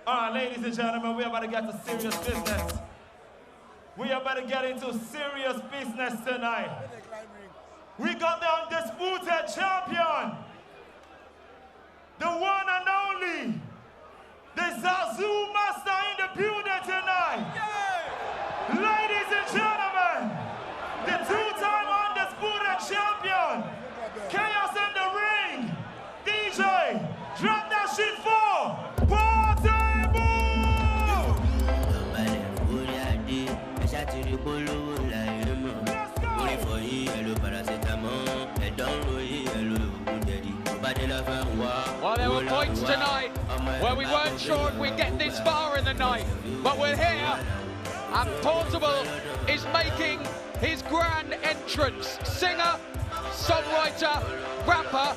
All right, ladies and gentlemen, we're about to get to serious business. We are about to get into serious business tonight. We got the undisputed champion, the one and only, the Zazu Master in the building tonight. Yeah. Ladies and gentlemen, the two-time undisputed champion, Chaos in the ring, DJ, drop that shit for Party Well, there were points tonight where we weren't sure if we'd get this far in the night, but we're here, and Portable is making his grand entrance. Singer, songwriter, rapper,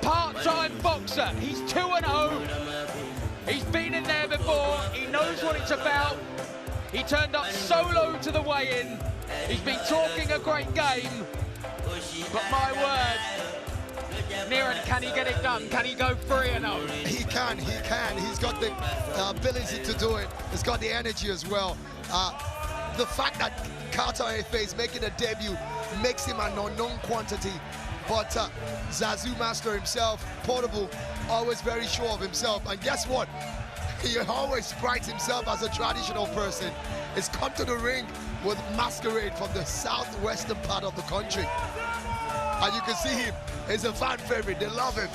part-time boxer. He's 2-0. He's been in there before. He knows what it's about. He turned up solo to the weigh-in. He's been talking a great game, but my word, Niran, can he get it done? Can he go 3-0? He can. He's got the ability to do it. He's got the energy as well. The fact that Carter Efe is making a debut makes him an unknown quantity. But Zazu Master himself, Portable, always very sure of himself. And guess what? He always prides himself as a traditional person. He's come to the ring with Masquerade from the southwestern part of the country. And you can see him. He's a fan favorite. They love him.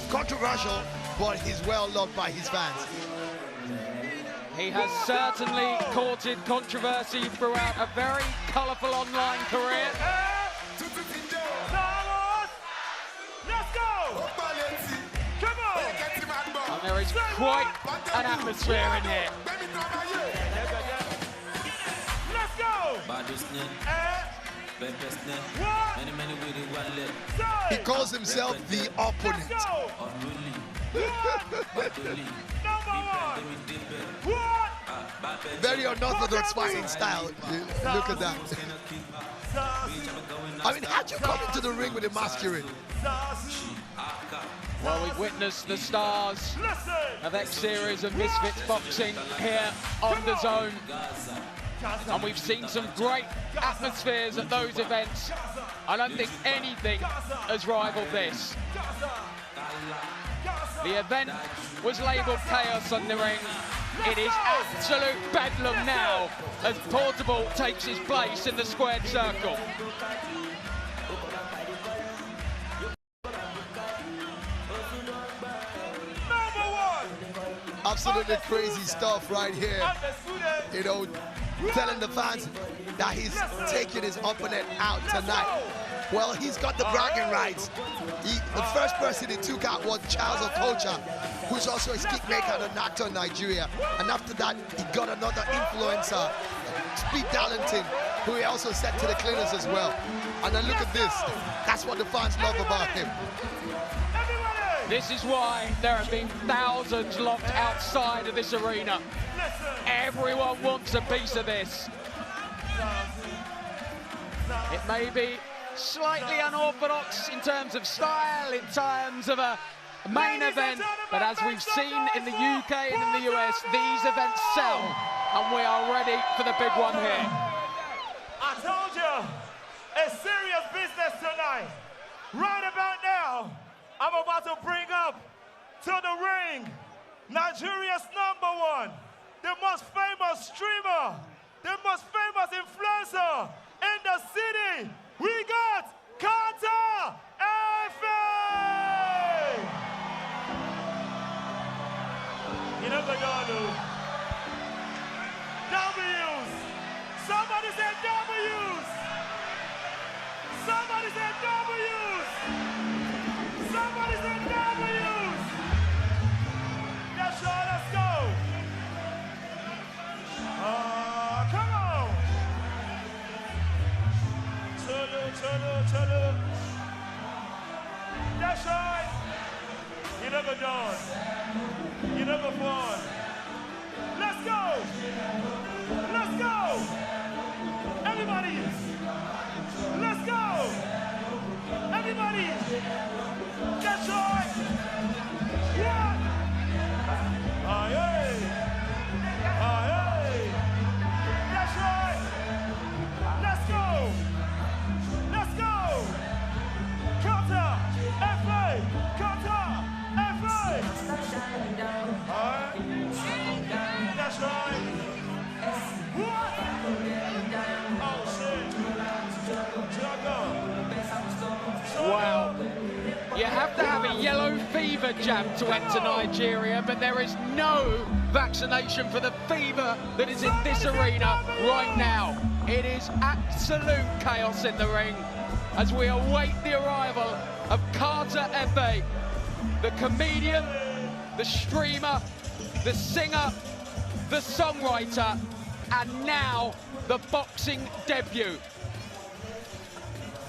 Controversial, but he's well loved by his fans. He has certainly courted controversy throughout a very colourful online career. Let's go! Come on! And there is quite an atmosphere in here. Let's go! He calls himself the opponent. Very unorthodox fighting style. Look at that. I mean, how'd you come into the ring with a Masquerade? Well, we've witnessed the stars of X-Series and Misfits boxing here on the Zone. And we've seen some great atmospheres at those events. I don't think anything has rivaled this. The event was labelled Chaos on the Ring. It is absolute bedlam now as Portable takes his place in the squared circle. Absolutely crazy stuff right here. You know, telling the fans that he's taking his opponent out tonight. Well, he's got the bragging rights. The first person he took out was Charles Okocha, who's also a kickmaker and an actor in Nigeria. And after that, he got another influencer, Speed Darlington, who he also sent to the cleaners as well. And then look at this. That's what the fans love about him. This is why there have been thousands locked outside of this arena. Everyone wants a piece of this. It may be slightly unorthodox in terms of style, in terms of a main event, but as we've seen in the UK and in the US, these events sell, and we are ready for the big one here. I told you, it's serious business tonight. Right about now, I'm about to bring up to the ring Nigeria's #1, the most famous streamer, the most famous influencer in the city. We got Carter Efe! You never know. W's! Somebody said W's! Somebody said W's! Somebody said W's! That's right, let's go! Come on! Cholo. That's right! You never done. You never fun. Let's go! Let's go! Everybody! Let's go! Everybody! That's right! Yeah! Aye, aye. fever jab to enter Nigeria, but there is no vaccination for the fever that is in this arena right now. It is absolute chaos in the ring as we await the arrival of Carter Efe, the comedian, the streamer, the singer, the songwriter, and now the boxing debut.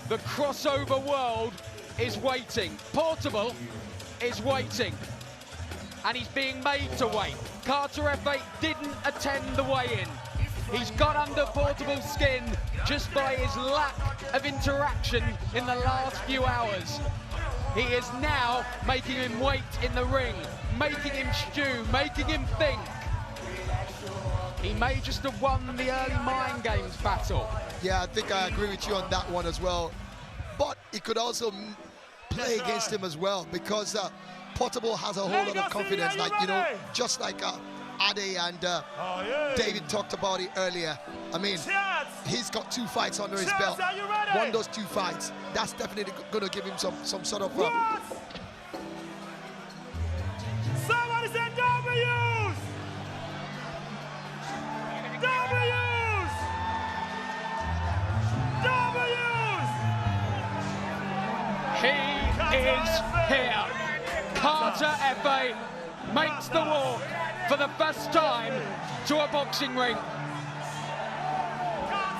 The crossover world is waiting. Portable is waiting, and he's being made to wait. Carter Efe didn't attend the weigh-in. He's got under Portable's skin just by his lack of interaction in the last few hours. He is now making him wait in the ring, making him stew, making him think. He may just have won the early mind games battle. Yeah, I think I agree with you on that one as well. But it could also play against him as well, because Portable has a whole lot of confidence, like, you know, just like Ade and David talked about it earlier. I mean, he's got 2 fights under his belt. Won those 2 fights. That's definitely going to give him some sort of... Somebody said W's! W's! W's! He is here. Carter Efe makes the walk for the first time to a boxing ring.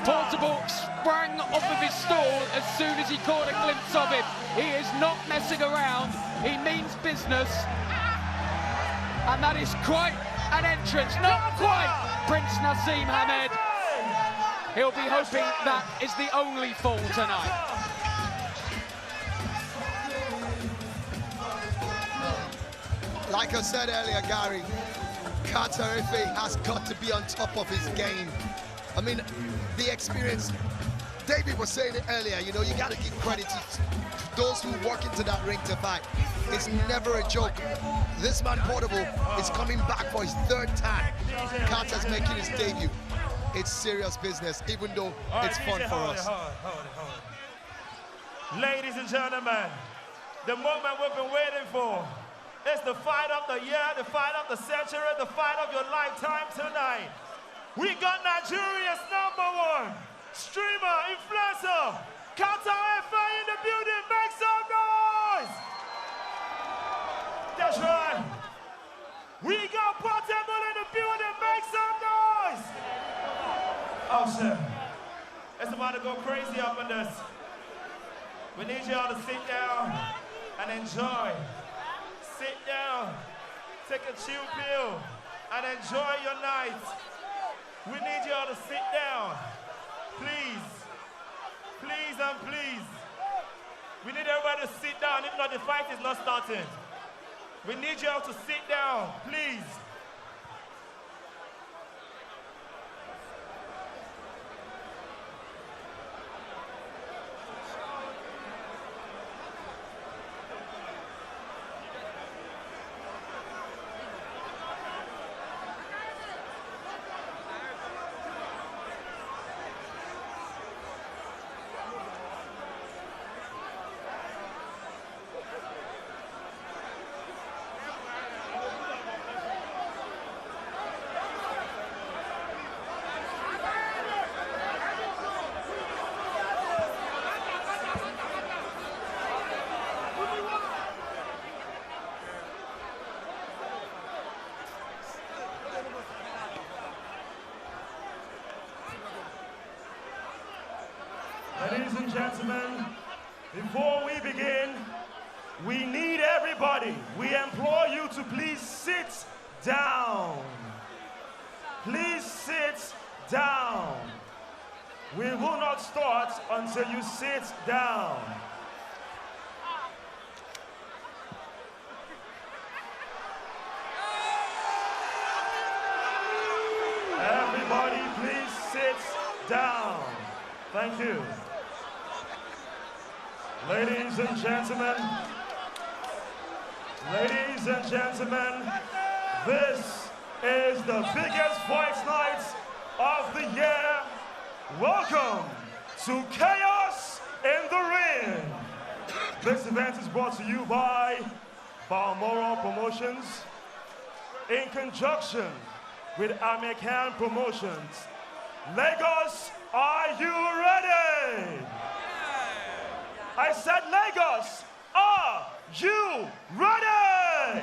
Portable sprang off of his stool as soon as he caught a glimpse of him. He is not messing around. He means business. And that is quite an entrance. Not quite Prince Naseem Hamed. He'll be hoping that is the only fall tonight. Like I said earlier, Gary, Carter Efe has got to be on top of his game. I mean, the experience, David was saying it earlier, you know, you got to give credit to those who walk into that ring to fight. It's never a joke. This man, Portable, is coming back for his 3rd time. Carter's making his debut. It's serious business, even though it's fun for us. Ladies and gentlemen, the moment we've been waiting for. It's the fight of the year, the fight of the century, the fight of your lifetime tonight. We got Nigeria's #1 streamer, influencer, Carter Efe in the building. Make some noise! That's right. We got Portable in the building. Make some noise! Oh shit. It's about to go crazy up in this. We need y'all to sit down and enjoy. Sit down, take a chill pill, and enjoy your night. We need y'all to sit down. Please. Please and please. We need everybody to sit down, if not the fight is not starting. We need y'all to sit down, please. Ladies and gentlemen, before we begin, we need everybody. We implore you to please sit down. Please sit down. We will not start until you sit down. Everybody, please sit down. Thank you. Ladies and gentlemen, this is the biggest fight night of the year. Welcome to Chaos in the Ring. This event is brought to you by Balmoral Promotions, in conjunction with American Promotions. Lagos, are you ready? I said Lagos, are you ready?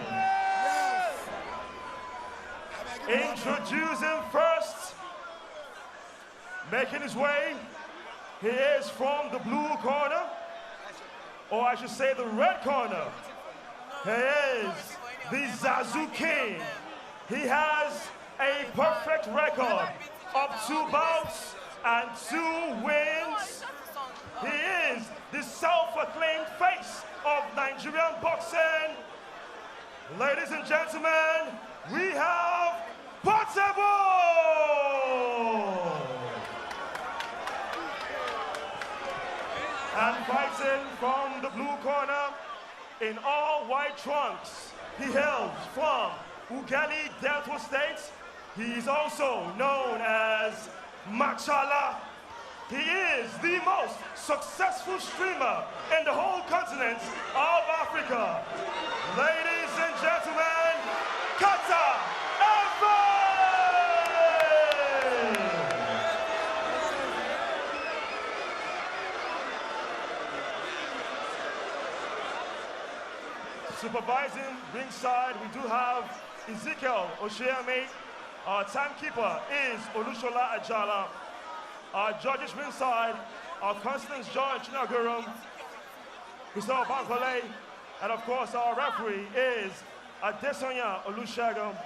Yes. Introducing first, making his way, he is from the blue corner, or I should say the red corner. He is the Zazu King. He has a perfect record of 2 bouts and 2 wins. He is the self-acclaimed face of Nigerian boxing. Ladies and gentlemen, we have Portable! And fighting from the blue corner in all white trunks, he hails from Ughelli, Delta State. He is also known as Machala. He is the most successful streamer in the whole continent of Africa. Ladies and gentlemen, Kata Efe! Supervising ringside, we do have Ezekiel Oshiame. Our timekeeper is Olushola Ajala. Our judges ringside are Constance George Nagurum, Christophe Bankole, and of course our referee is Adesonya Olusegun.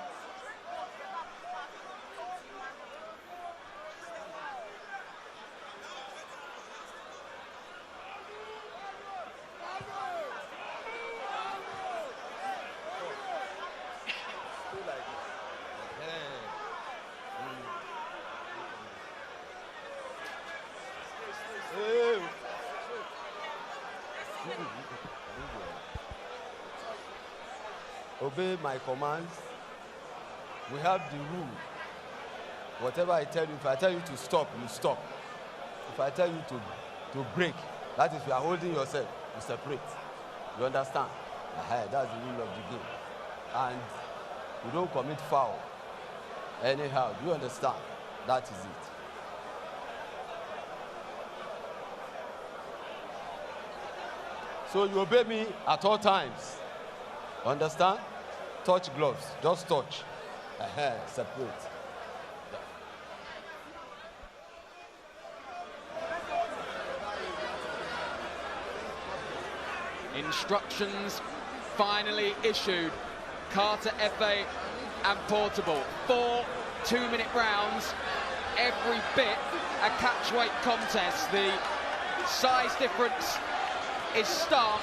Obey my commands. We have the rule. Whatever I tell you, if I tell you to stop, you stop. If I tell you to break, that is, you are holding yourself, you separate. You understand? That's the rule of the game. And you don't commit foul anyhow. Do you understand? That is it. So you obey me at all times. Understand? Touch gloves. Just touch. Separate. Yeah. Instructions finally issued. Carter Efe and Portable. 4 2-minute rounds. Every bit a catchweight contest. The size difference is stark.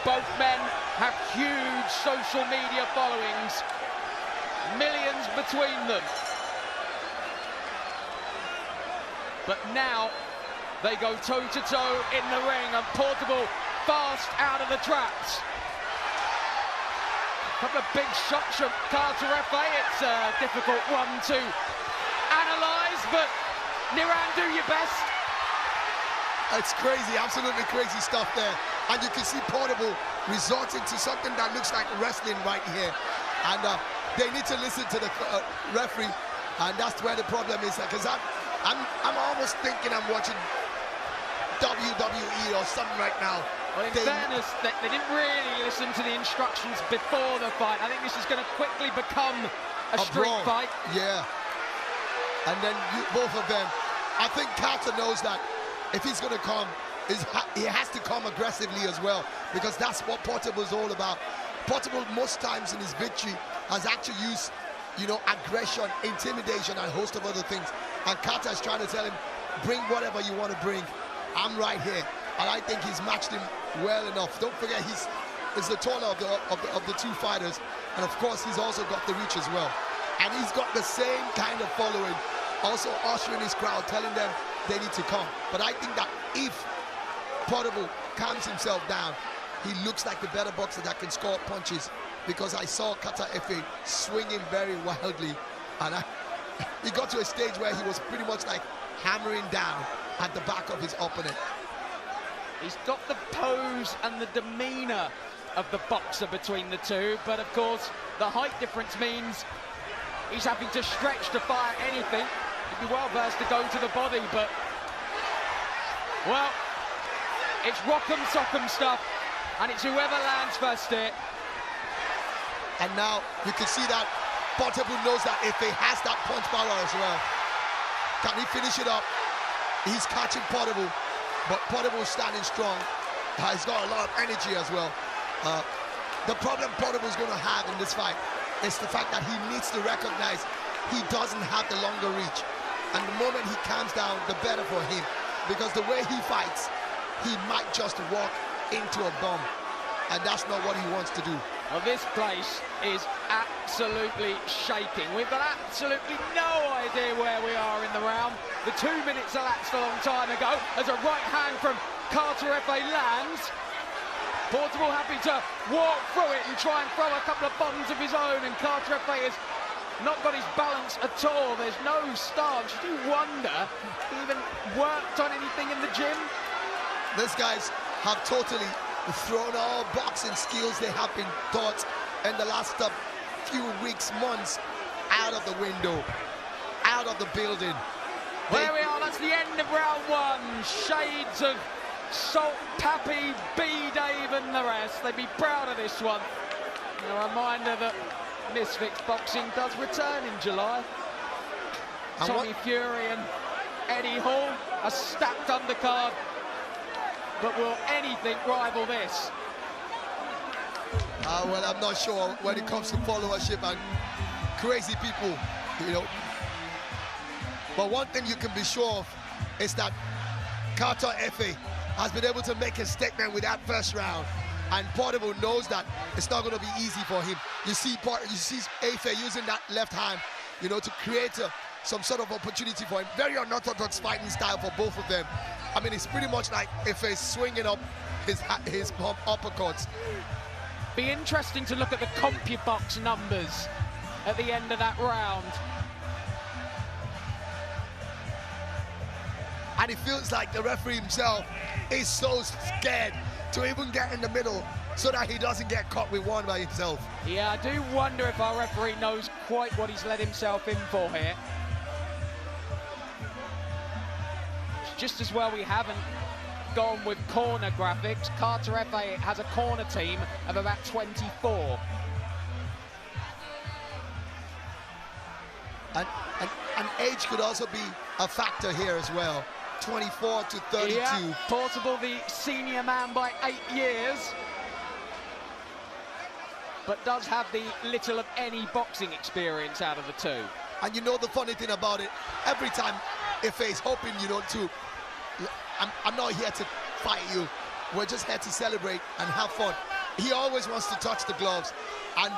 Both men have huge social media followings, millions between them. But now they go toe-to-toe in the ring, and Portable fast out of the traps. A couple of big shots from Carter Efe. It's a difficult one to analyse, but Niran, do your best. It's crazy, absolutely crazy stuff there. And you can see Portable resorting to something that looks like wrestling right here. And they need to listen to the referee, and that's where the problem is. Because I'm almost thinking I'm watching WWE or something right now. Well, in fairness, they didn't really listen to the instructions before the fight. I think this is going to quickly become a street fight. Yeah. And then both of them, I think Carter knows that if he's going to come, he has to come aggressively as well, because that's what Portable is all about. Portable, most times in his victory, has actually used, aggression, intimidation, and a host of other things. And Carter is trying to tell him, bring whatever you want to bring. I'm right here. And I think he's matched him well enough. Don't forget, he's the taller of the two fighters. And of course, he's also got the reach as well. And he's got the same kind of following, also ushering his crowd, telling them they need to come. But I think that if Portable calms himself down, he looks like the better boxer that can score punches, because I saw Carter Efe swinging very wildly, and he got to a stage where he was pretty much like hammering down at the back of his opponent. He's got the pose and the demeanor of the boxer between the two, but of course the height difference means he's having to stretch to fire anything. He'd be well versed to go to the body, but well, it's rock'em sock'em stuff, and it's whoever lands first here. And now you can see that Portable knows that if he has that punch power as well, can he finish it up? He's catching Portable, but Portable is standing strong. He's got a lot of energy as well. The problem Portable is going to have in this fight is the fact that he needs to recognize he doesn't have the longer reach. And the moment he calms down, the better for him. Because the way he fights, he might just walk into a bomb. And that's not what he wants to do. Well, this place is absolutely shaking. We've got absolutely no idea where we are in the round. The 2 minutes elapsed a long time ago as a right hand from Carter Efe lands. Portable happy to walk through it and try and throw a couple of bombs of his own, and Carter Efe has not got his balance at all. There's no stance. You do wonder if he even worked on anything in the gym. These guys have totally thrown all boxing skills they have been taught in the last few weeks, months, out of the window, out of the building. There we are, that's the end of round one. Shades of Salt, Pappy, B-Dave and the rest. They'd be proud of this one. And a reminder that Misfits Boxing does return in July. And Tommy Fury and Eddie Hall, a stacked undercard. But will anything rival this? Well, I'm not sure when it comes to followership and crazy people, you know. But one thing you can be sure of is that Carter Efe has been able to make a statement with that first round, and Portable knows that it's not going to be easy for him. You see Efe using that left hand, you know, to create some sort of opportunity for him. Very unorthodox fighting style for both of them. I mean, it's pretty much like Efe swinging up his uppercuts. Be interesting to look at the CompuBox numbers at the end of that round. And it feels like the referee himself is so scared to even get in the middle so that he doesn't get caught with one by himself. Yeah, I do wonder if our referee knows quite what he's let himself in for here. Just as well we haven't gone with corner graphics. Carter Efe has a corner team of about 24. And age could also be a factor here as well. 24 to 32. Yeah, Portable the senior man by 8 years, but does have the little of any boxing experience out of the two. And you know the funny thing about it, every time Efe is hoping, you know, I'm not here to fight you, we're just here to celebrate and have fun. He always wants to touch the gloves, and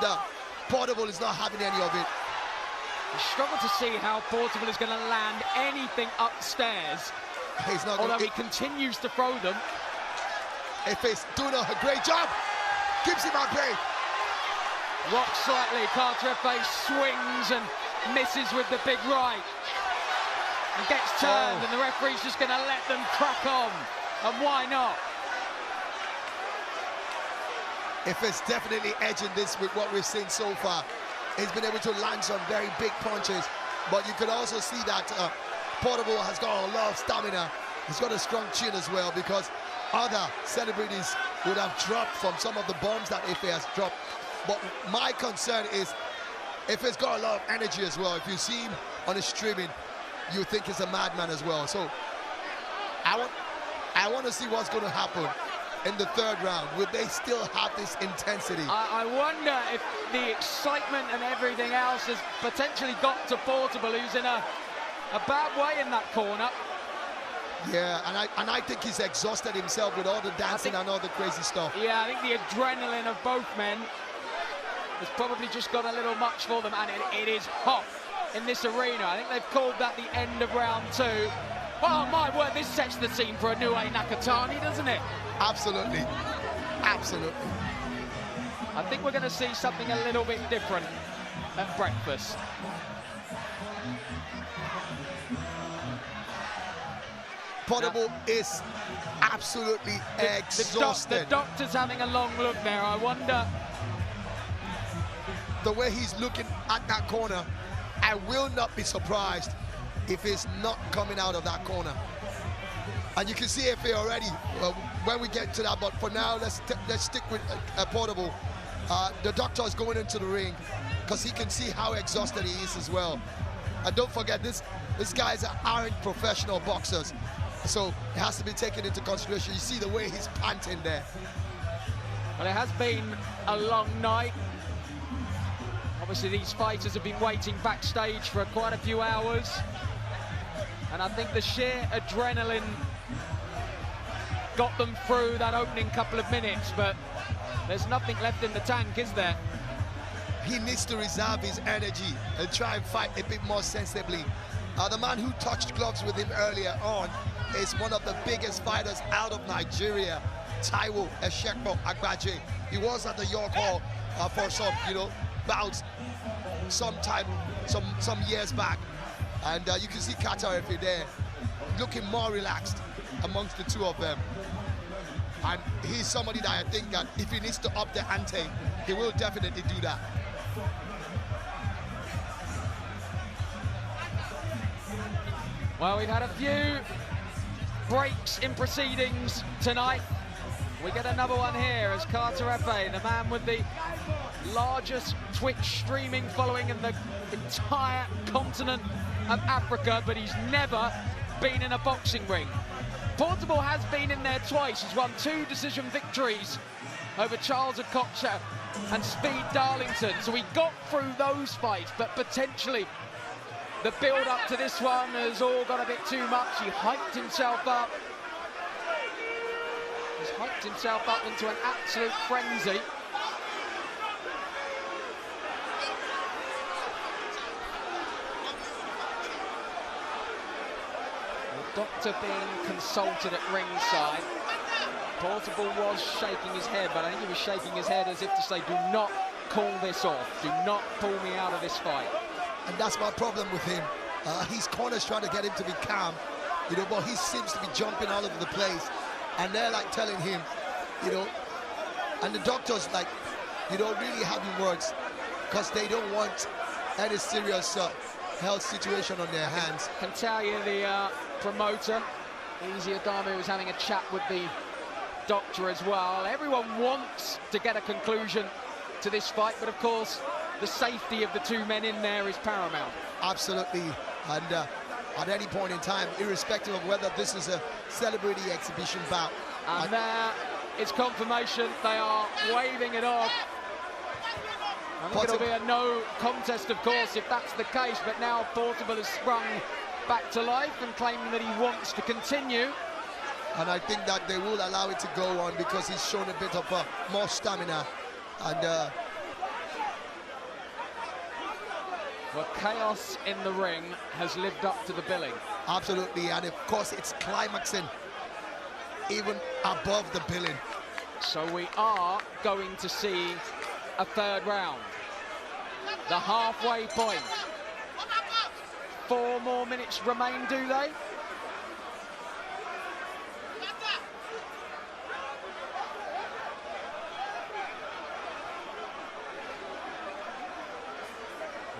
Portable is not having any of it. I struggle to see how Portable is going to land anything upstairs. He's not. Although he continues to throw them. Efe's doing a great job. Keeps him at bay. Rocks slightly. Carter Efe swings and misses with the big right. And gets turned, and the referee's just going to let them crack on. And why not? Efe's definitely edging this with what we've seen so far. He's been able to land some very big punches, but you could also see that Portable has got a lot of stamina. He's got a strong chin as well, because other celebrities would have dropped from some of the bombs that Efe has dropped. But my concern is Efe's got a lot of energy as well. If you see him on the streaming, you think he's a madman as well. So I want to see what's going to happen in the third round. Will they still have this intensity? I wonder if the excitement and everything else has potentially got to Portable, who's in a bad way in that corner. Yeah, and I think he's exhausted himself with all the dancing and all the crazy stuff. Yeah, I think the adrenaline of both men has probably just got a little much for them, and it is hot in this arena. I think they've called that the end of round two. Oh my word, this sets the scene for a new Nakatani, doesn't it? Absolutely, absolutely. I think we're going to see something a little bit different at breakfast. Portable is absolutely exhausted. The doctor's having a long look there. I wonder. The way he's looking at that corner, I will not be surprised if he's not coming out of that corner. And you can see FA already when we get to that, but for now, let's stick with Portable. The doctor is going into the ring because he can see how exhausted he is as well. And don't forget, these guys aren't professional boxers, so it has to be taken into consideration. You see the way he's panting there. Well, it has been a long night. Obviously, these fighters have been waiting backstage for quite a few hours. And I think the sheer adrenaline got them through that opening couple of minutes, but there's nothing left in the tank, is there? He needs to reserve his energy and try and fight a bit more sensibly. The man who touched gloves with him earlier on is one of the biggest fighters out of Nigeria, Taiwo Eshekpo Agbaje. He was at the York Hall for some, bouts some years back. And you can see Qatar there looking more relaxed amongst the two of them. And he's somebody that I think that if he needs to up the ante, he will definitely do that. Well, we've had a few breaks in proceedings tonight. We get another one here as Carter Efe, the man with the largest Twitch streaming following in the entire continent of Africa, but he's never been in a boxing ring. Portable has been in there twice. He's won 2 decision victories over Charles Okocha and Speed Darlington. So he got through those fights, but potentially the build-up to this one has all got a bit too much. He hyped himself up. He's hyped himself up into an absolute frenzy. The doctor being consulted at ringside. Portable was shaking his head, but I think he was shaking his head as if to say, do not call this off. Do not pull me out of this fight. And that's my problem with him. His corner's trying to get him to be calm, but he seems to be jumping all over the place. And they're like telling him, and the doctors like, really having words because they don't want any serious health situation on their hands. I can tell you the promoter, Easy Adami, was having a chat with the doctor as well. Everyone wants to get a conclusion to this fight, but of course, the safety of the 2 men in there is paramount. Absolutely, and at any point in time, irrespective of whether this is a celebrity exhibition bout. And there is confirmation. They are waving it off. I think it'll be a no contest, of course, if that's the case, but now Portable has sprung back to life and claiming that he wants to continue. And I think that they will allow it to go on because he's shown a bit of more stamina. And well, chaos in the ring has lived up to the billing. Absolutely, and of course it's climaxing even above the billing. So we are going to see a 3rd round. The halfway point. 4 more minutes remain, do they?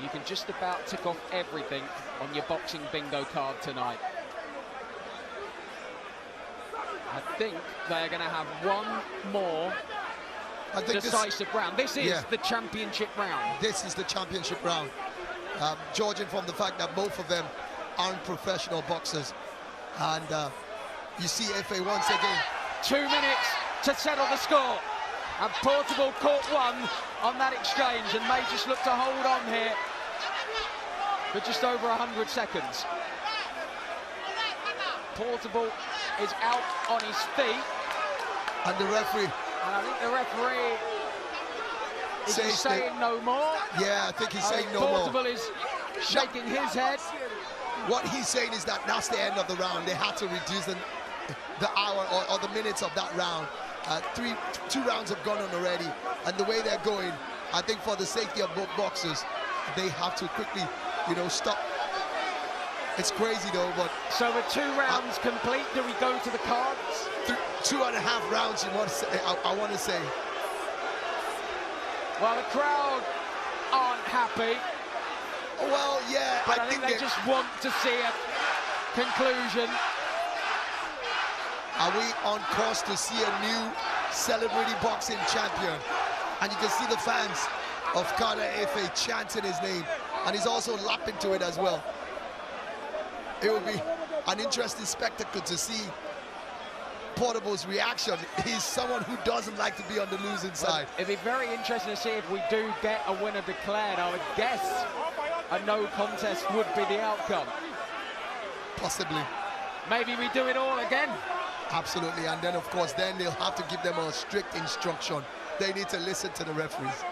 You can just about tick off everything on your boxing bingo card tonight. I think they're going to have one more decisive round. This is the championship round. This is the championship round. Judging from the fact that both of them aren't professional boxers. And you see FA once again. 2 minutes to settle the score. And Portable caught one on that exchange and may just look to hold on here for just over 100 seconds. Portable is out on his feet. And the referee. And I think the referee is saying no more. Yeah, I think he's saying no more. Portable is shaking his head. What he's saying is that that's the end of the round. They had to reduce the hour or the minutes of that round. 2 rounds have gone on already, and the way they're going, I think for the safety of both boxers, they have to quickly, stop It's crazy though, but... So with 2 rounds complete, do we go to the cards? 2.5 rounds, you want to say, I want to say. Well, the crowd aren't happy. Well, yeah, but I think they just want to see a conclusion. Are we on course to see a new celebrity boxing champion? And you can see the fans of Carter Efe chanting his name, and he's also lapping to it as well. It will be an interesting spectacle to see Portable's reaction. He's someone who doesn't like to be on the losing side. It'd be very interesting to see if we do get a winner declared. I would guess a no contest would be the outcome. Possibly. Maybe we do it all again. Absolutely, and then of course then they'll have to give them a strict instruction. They need to listen to the referees.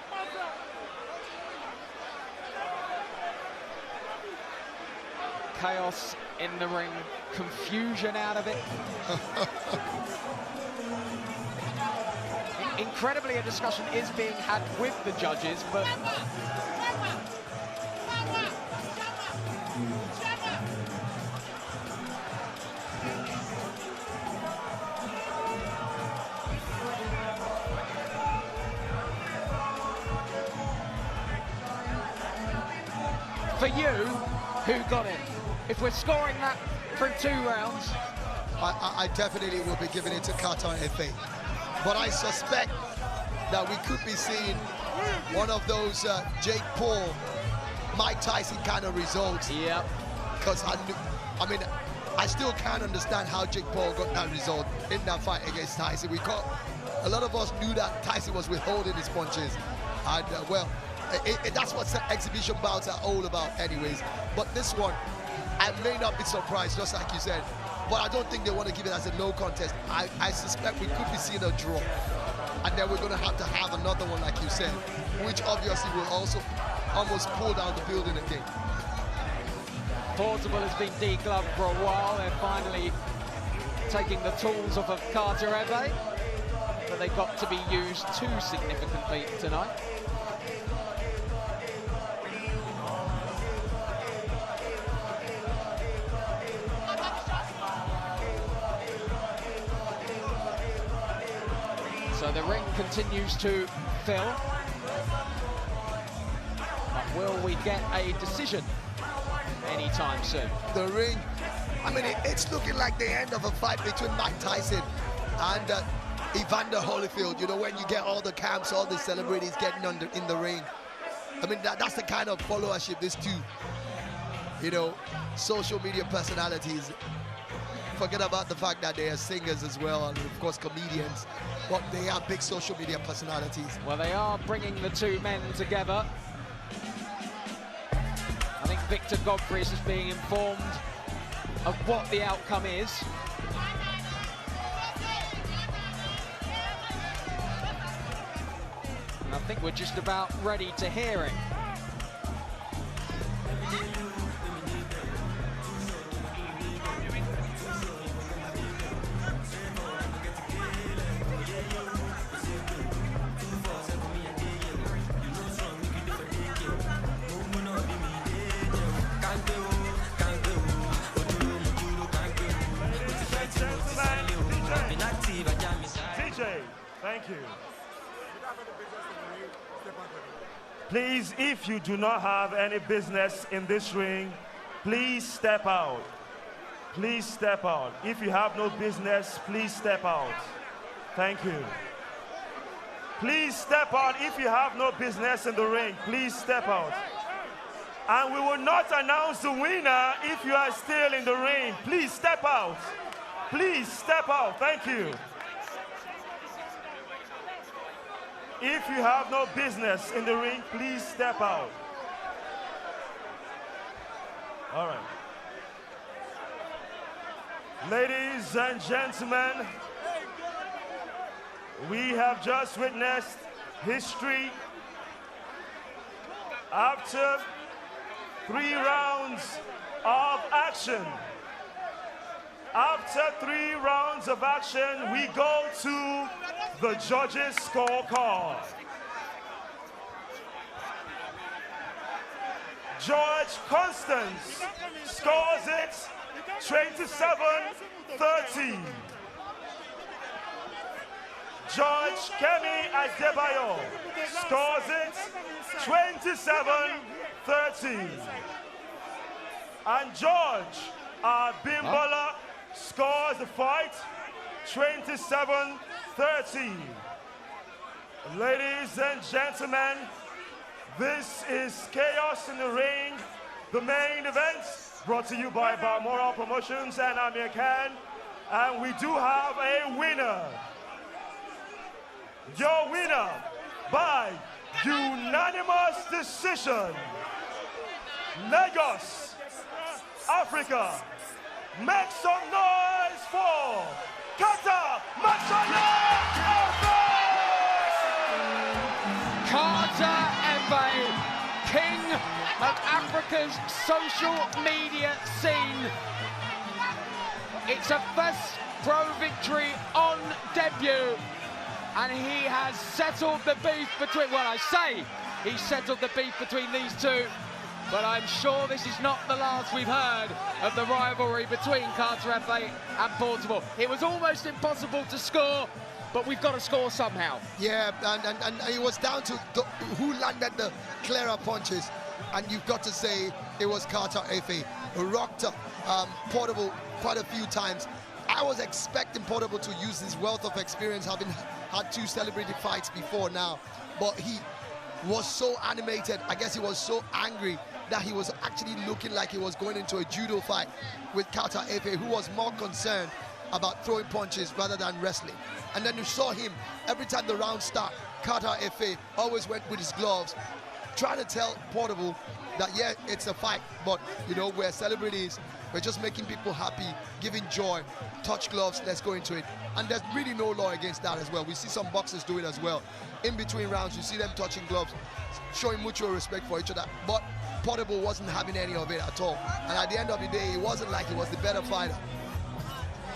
Chaos in the ring, confusion out of it. Incredibly, a discussion is being had with the judges, but for you, who got it? If we're scoring that from 2 rounds, I definitely will be giving it to Carter Efe. But I suspect that we could be seeing one of those Jake Paul, Mike Tyson kind of results. Yep. Because I mean, I still can't understand how Jake Paul got that result in that fight against Tyson. A lot of us knew that Tyson was withholding his punches, and well, that's what exhibition bouts are all about, anyways. But this one, I may not be surprised, just like you said, but I don't think they want to give it as a no contest. I suspect we could be seeing a draw, and then we're going to have another one, like you said, which obviously will also almost pull down the building again. Portable has been degloved for a while. They're finally taking the tools off of Carter Efe, but they got to be used too significantly tonight. So the ring continues to fill. But will we get a decision anytime soon? The ring, I mean, it's looking like the end of a fight between Mike Tyson and Evander Holyfield. You know, when you get all the camps, all the celebrities getting in the ring. I mean, that's the kind of followership these two, you know, social media personalities. Forget about the fact that they are singers as well, and of course comedians, but they are big social media personalities. Well, they are bringing the 2 men together. I think Victor Godfrey's is being informed of what the outcome is. And I think we're just about ready to hear it. Thank you. Please, if you do not have any business in this ring, please step out. Please step out. If you have no business, please step out. Thank you. Please step out. If you have no business in the ring, please step out. And we will not announce the winner if you are still in the ring. Please step out. Please step out. Thank you. If you have no business in the ring, please step out. All right. Ladies and gentlemen, we have just witnessed history. After 3 rounds of action, after 3 rounds of action, we go to the judges' scorecard. George Constance scores it 27-30. George Kemi Adebayo scores it 27-30. And George Bimbola scores the fight 27-30. Ladies and gentlemen, this is Chaos in the Ring, the main event, brought to you by Balmoral Promotions and Amir Khan. And we do have a winner. Your winner by unanimous decision, Lagos, Africa. Make some noise for Carter Carter Efe, king of Africa's social media scene. It's a first pro victory on debut, and he has settled the beef between, well, I say he settled the beef between these two, but I'm sure this is not the last we've heard of the rivalry between Carter Efe and Portable. It was almost impossible to score, but we've got to score somehow. Yeah, and it was down to who landed the clearer punches, and you've got to say it was Carter Efe who rocked Portable quite a few times. I was expecting Portable to use his wealth of experience, having had 2 celebrity fights before now, but he was so animated. I guess he was so angry that he was actually looking like he was going into a judo fight with Carter Efe, who was more concerned about throwing punches rather than wrestling. And then you saw him, every time the round started, Carter Efe always went with his gloves, trying to tell Portable that, yeah, it's a fight, but, you know, we're celebrities, we're just making people happy, giving joy, touch gloves, let's go into it. And there's really no law against that as well. We see some boxers do it as well. In between rounds, you see them touching gloves, showing mutual respect for each other. But Portable wasn't having any of it at all. And at the end of the day, it wasn't like he was the better fighter.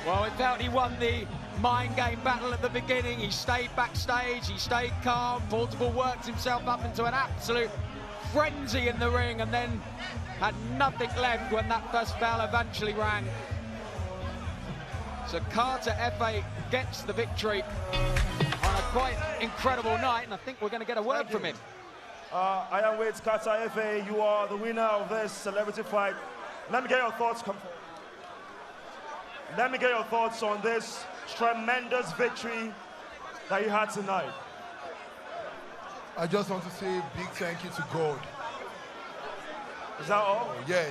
Well, it felt he won the mind game battle at the beginning. He stayed backstage, he stayed calm. Portable worked himself up into an absolute frenzy in the ring, and then had nothing left when that first bell eventually rang. So Carter Efe gets the victory on a quite incredible night, and I think we're going to get a word from him. I am with Carter Efe. You are the winner of this celebrity fight. Let me get your thoughts. Let me get your thoughts on this tremendous victory that you had tonight. I just want to say a big thank you to God. Is that all? Yeah.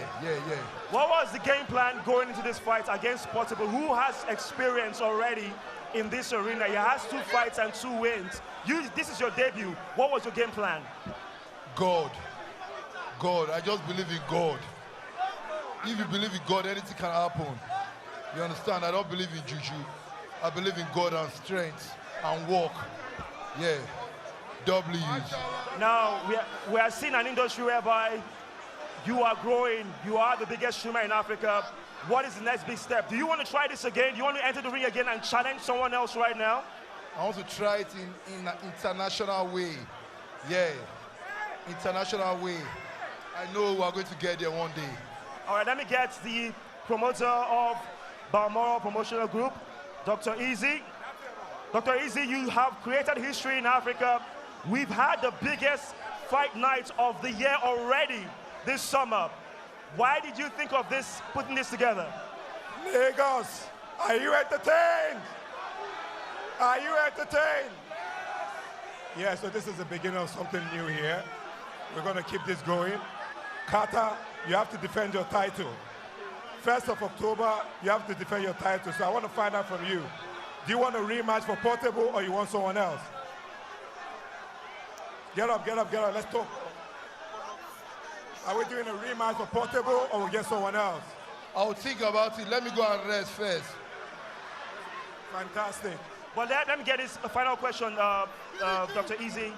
What was the game plan going into this fight against Portable, who has experience already in this arena? He has 2 fights and 2 wins. This is your debut. What was your game plan? God. I just believe in God. If you believe in God, anything can happen. You understand? I don't believe in juju. I believe in God and strength and work. Yeah. W's. Now, we are seeing an industry whereby you are growing. You are the biggest streamer in Africa. What is the next big step? Do you want to try this again? Do you want to enter the ring again and challenge someone else right now? I want to try it in an international way. Yeah. International way. I know we are going to get there one day. All right, let me get the promoter of Balmoral Promotional Group, Dr. Easy. Dr. Easy, you have created history in Africa. We've had the biggest fight night of the year already this summer. Why did you think of this, putting this together? Lagos, are you entertained? Are you entertained? Yeah, so this is the beginning of something new here. We're going to keep this going. Carter, you have to defend your title. 1st of October, you have to defend your title. So I want to find out from you. Do you want a rematch for Portable or you want someone else? Get up. Let's talk. Are we doing a rematch for Portable or we get someone else? I'll think about it. Let me go and rest first. Fantastic. Well, let me get this final question, Dr. Easy.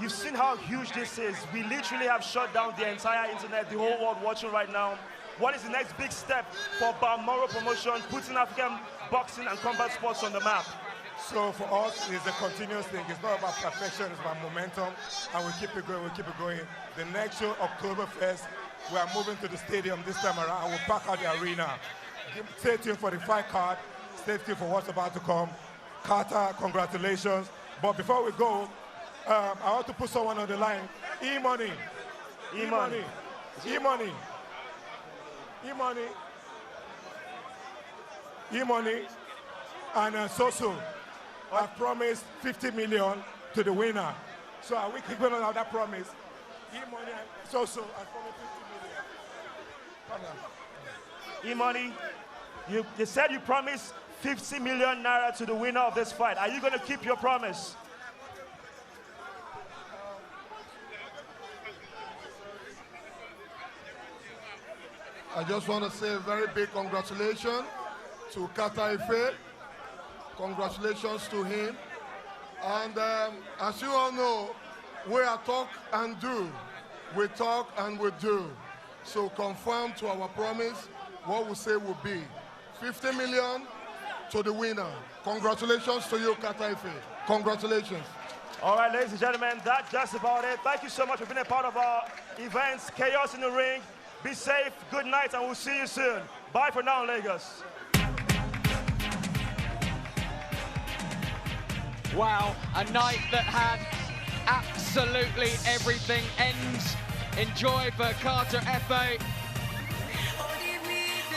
You've seen how huge this is. We literally have shut down the entire internet, the whole world watching right now. What is the next big step for Balmoral Promotion, putting African boxing and combat sports on the map? So for us, it's a continuous thing. It's not about perfection, it's about momentum. And we'll keep it going. The next show, October 1st, we are moving to the stadium this time around, and we'll pack out the arena. Stay tuned for the fight card. Stay tuned for what's about to come. Carter, congratulations. But before we go, I want to put someone on the line. E-Money. E-Money. E-Money. E-Money. E-Money. And Soso have promised 50 million to the winner. So are we keeping on that promise? E-Money and Soso have promised 50 million. E-Money, you said you promised 50 million naira to the winner of this fight. Are you going to keep your promise? I just want to say a very big congratulations to Carter Ife. Congratulations to him. And as you all know, we are talk and do. We talk and we do. So confirm to our promise what we say will be. 50 million to the winner. Congratulations to you, Carter Ife. Congratulations. All right, ladies and gentlemen, that's just about it. Thank you so much for being a part of our events. Chaos in the Ring. Be safe, good night, and we'll see you soon. Bye for now, Lagos. Wow, a night that had absolutely everything. Ends in joy for Carter Efe.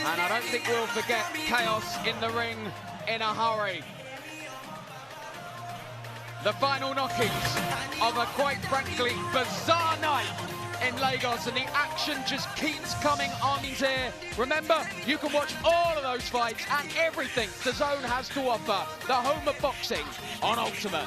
And I don't think we'll forget chaos in the ring in a hurry. The final knockings of a, quite frankly, bizarre night in Lagos, and the action just keeps coming on here. Remember, you can watch all of those fights and everything DAZN has to offer, the home of boxing, on Ultimate.